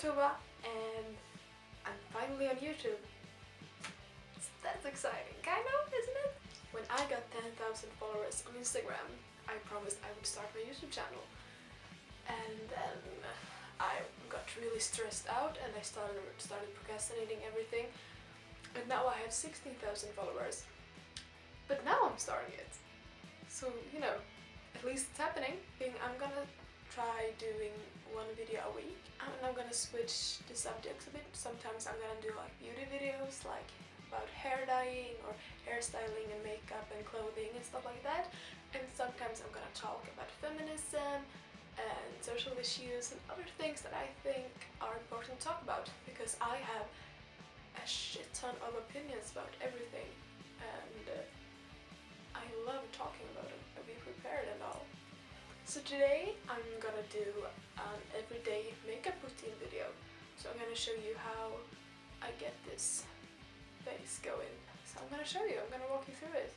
YouTuber and I'm finally on YouTube. That's exciting, kind of, isn't it? When I got 10,000 followers on Instagram, I promised I would start my YouTube channel. And then I got really stressed out and I started procrastinating everything. And now I have 16,000 followers. But now I'm starting it. So, you know, at least it's happening. I'm gonna try doing one video a week. And I'm gonna switch the subjects a bit. Sometimes I'm gonna do like beauty videos, like about hair dyeing or hairstyling and makeup and clothing and stuff like that. And sometimes I'm gonna talk about feminism and social issues and other things that I think are important to talk about, because I have a shit ton of opinions about everything and I love talking about it and be prepared and all. So today I'm gonna do an everyday makeup routine video. So I'm gonna show you how I get this face going. So I'm gonna show you, I'm gonna walk you through it.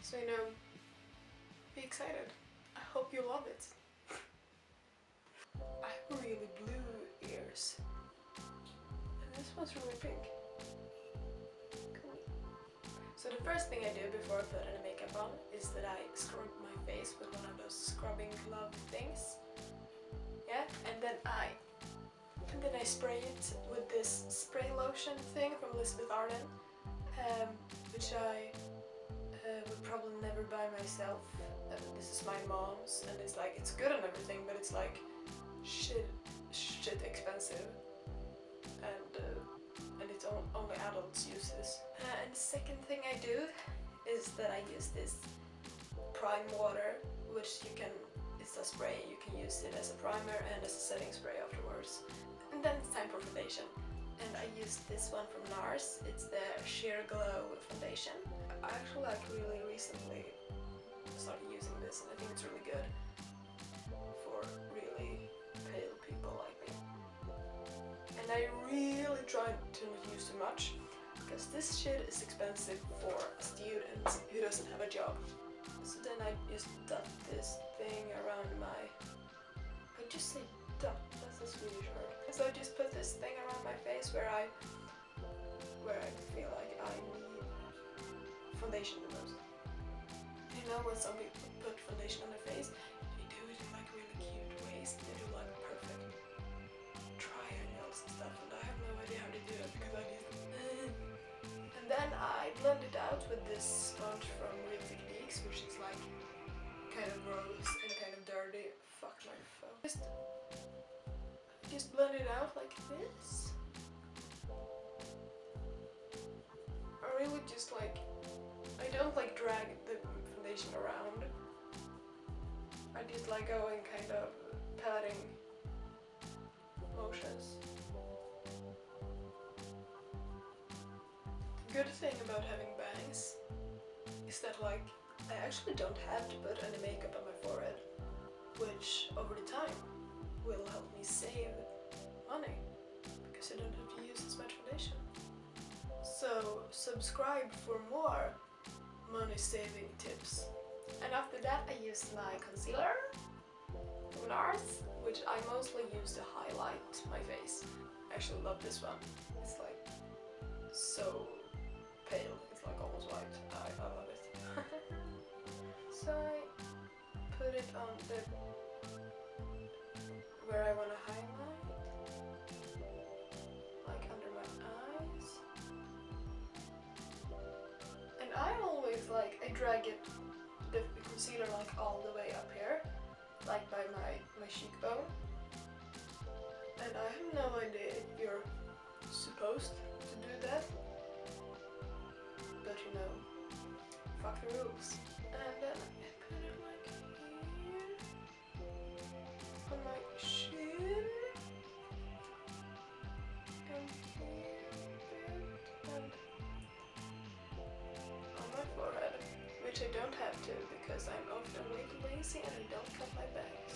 So you know, be excited. I hope you love it. I have really blue ears. And this one's really pink. So the first thing I do before I put any makeup on is that I scrub my face with one of those scrubbing glove things. Yeah, and then I spray it with this spray lotion thing from Elizabeth Arden, which I would probably never buy myself. This is my mom's, and it's good and everything, but it's like shit expensive, and it's only adults use this. And the second thing I do is that I use this prime water, which it's a spray, you can use it as a primer and as a setting spray afterwards. And then it's time for foundation. And I use this one from NARS, it's the Sheer Glow foundation. I actually really recently started using this and I think it's really good for really pale people like me. And I really try to not use too much, because this shit is expensive for a student who doesn't have a job. So then I just dot this thing around I just say dot, that's a Swedish word. So I just put this thing around my face where I feel like I need foundation the most. You know, when some people put foundation on their face, they do it in like really cute ways. They do like perfect triangles and stuff, and I have no idea how to do it because I just and then I blend it out with this sponge from Real Techniques, which is like kind of gross and kind of dirty. Fuck my phone. Just blend it out like this. I really just I don't drag the foundation around. I just go in kind of patting motions. The good thing about having bangs is that I actually don't have to put any makeup on my forehead, which over the time will help me save money because I don't have to use as much foundation. So subscribe for more money saving tips. And after that I use my concealer from NARS, which I mostly use to highlight my face. I actually love this one. It's so pale, it's almost white. I love it. So I put it on where I want to highlight, under my eyes. And I always I drag the concealer all the way up here, by my cheekbone. And I have no idea if you're supposed to do that, but you know, fuck the rules. And then I put it here on my chin and here a bit and on my forehead, which I don't have to because I'm often way too lazy and I don't cut my bangs.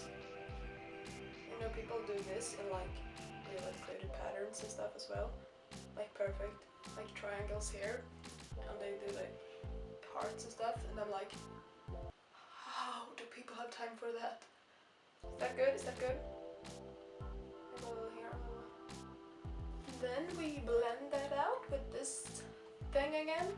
You know, people do this in really creative patterns and stuff as well, perfect triangles here, and they do hearts and stuff, and I'm like, how do people have time for that? Is that good? Is that good? A little here, a little. then we blend that out with this thing again.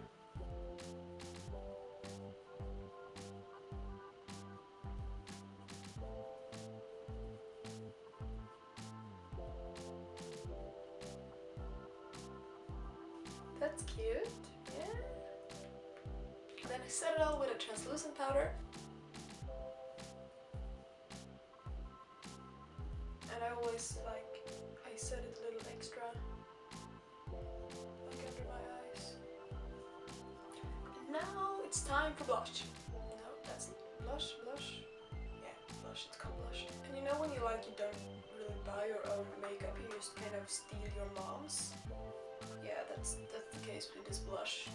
That's cute, yeah. Then I set it all with a translucent powder. And I always I set it a little extra, like under my eyes. And now it's time for blush. No, that's blush. Yeah, blush, it's called blush. And you know when you don't really buy your own makeup, you just kind of steal your mom's? Yeah, that's the case with this blush.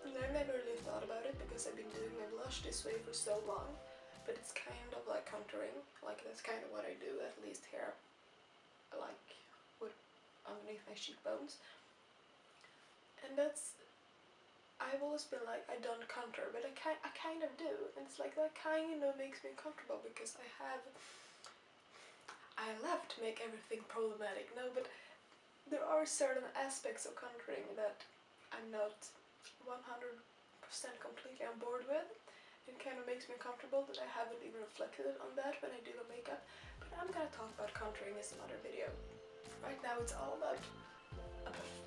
And I never really thought about it because I've been doing my blush this way for so long, but it's kind of like contouring, like that's kind of what I do, at least here, like with underneath my cheekbones. And that's, I've always been like, I don't contour, but I kind of do, and it's like that kind of makes me comfortable because I love to make everything problematic, no, but there are certain aspects of contouring that I'm not 100% completely on board with. It kind of makes me comfortable that I haven't even reflected on that when I do the makeup, but I'm gonna talk about contouring in some other video. Right now it's all about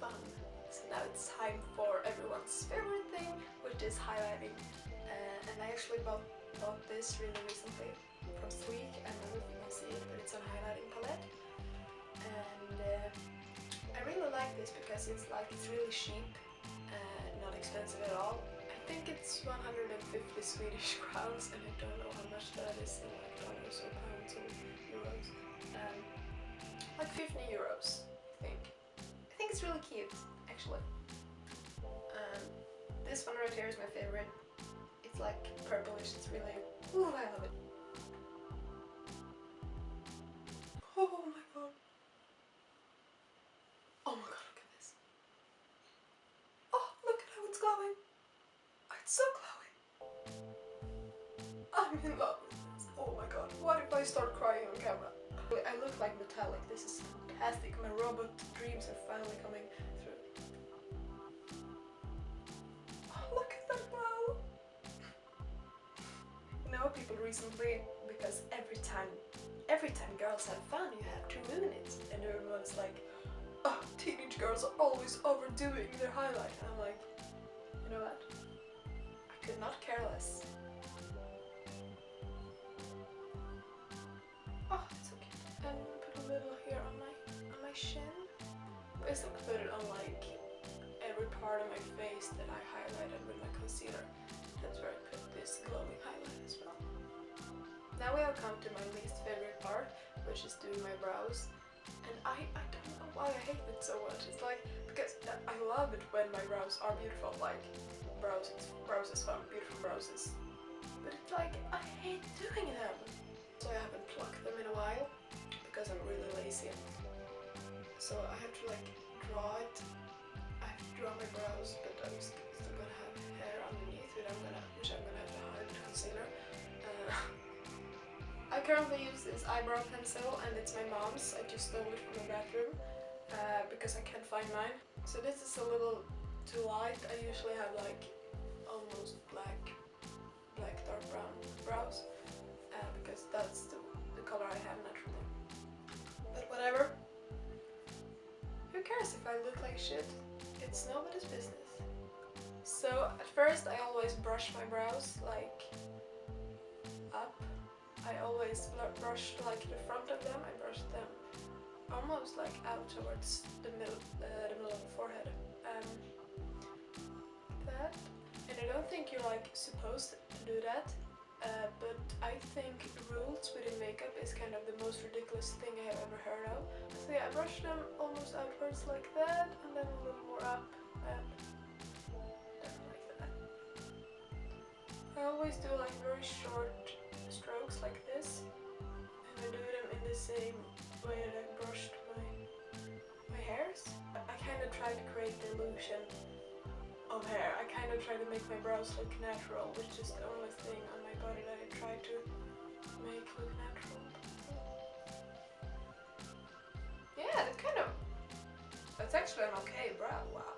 fun. So now it's time for everyone's favorite thing, which is highlighting. And I actually bought this really recently from Sweek. I don't know if you can see it, but it's a highlighting palette. And I really like this because it's really cheap, not expensive at all. I think it's 150 Swedish crowns, and I don't know how much that is in like dollars or pounds or euros. Like 50 euros, I think. I think it's really cute, actually. This one right here is my favorite. It's like purplish, it's really, ooh, I love it. Oh my god. Oh my god, look at this. Oh, look at how it's glowing. Oh, it's so glowing. I'm in love with this. Oh my god. What if I start crying on camera? I look like metallic. This is fantastic. My robot dreams are finally coming through. Oh, look at that glow. You know, people recently, because every time girls have fun, you have to ruin it. And everyone's like, oh, teenage girls are always overdoing their highlight. And I'm like, you know what? I could not care less. Oh, it's so cute. And put a little here on my shin. Basically put it on like every part of my face that I highlighted with my concealer. That's where I put this glowing highlight as well. Now we have come to my least favorite part, which is doing my brows. And I don't know why I hate it so much. It's like, because I love it when my brows are beautiful, like brows is fun, beautiful brows is. But it's like, I hate doing them. So I haven't plucked them in a while, because I'm really lazy. So I have to like draw it. I have to draw my brows, but I'm still gonna have hair underneath it, which I'm gonna have to hide with concealer. I currently use this eyebrow pencil, and it's my mom's. I just stole it from the bathroom because I can't find mine. So this is a little too light. I usually have like almost black dark brown brows because that's the color I have naturally. But whatever. Who cares if I look like shit? It's nobody's business. So at first I always brush my brows like up. I always brush like the front of them. I brush them almost like out towards the middle of the forehead. That. And I don't think you're like supposed to do that. But I think rules within makeup is kind of the most ridiculous thing I have ever heard of. So yeah, I brush them almost outwards like that, and then a little more up, and then like that. I always do like very short strokes like this, and I do them in the same way that I brushed my hairs. I kind of try to create the illusion of hair. I kind of try to make my brows look natural, which is the only thing on my body that I try to make look natural. Yeah, that's actually an okay brow, wow.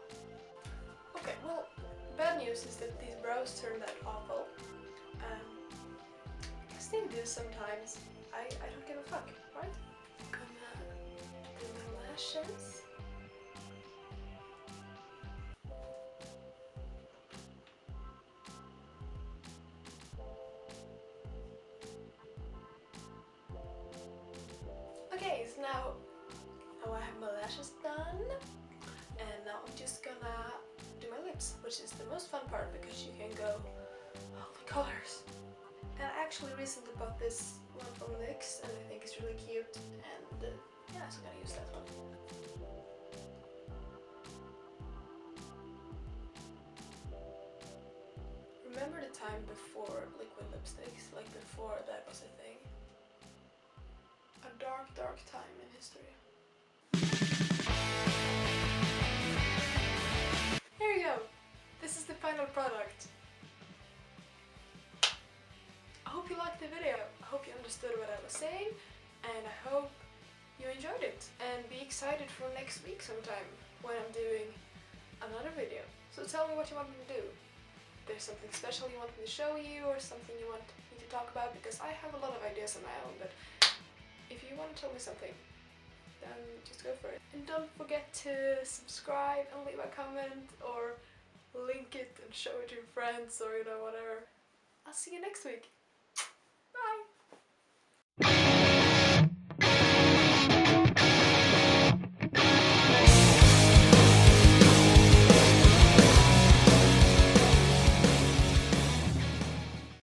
Okay, well, bad news is that these brows turned out awful. Because they do sometimes. I don't give a fuck, right? Gonna do my lashes. Okay, so now I have my lashes done, and now I'm just gonna do my lips, which is the most fun part because you can go all the colors. And I actually recently bought this one from NYX, and I think it's really cute, and yeah, so I'm gonna use that one. Remember the time before liquid lipsticks, like before that was a thing? A dark, dark time in history. Here you go! This is the final product. I hope you liked the video. I hope you understood what I was saying, and I hope you enjoyed it. And be excited for next week sometime when I'm doing another video. So tell me what you want me to do. If there's something special you want me to show you or something you want me to talk about, because I have a lot of ideas on my own, but if you want to tell me something, then just go for it. And don't forget to subscribe and leave a comment or link it and show it to your friends or whatever. I'll see you next week.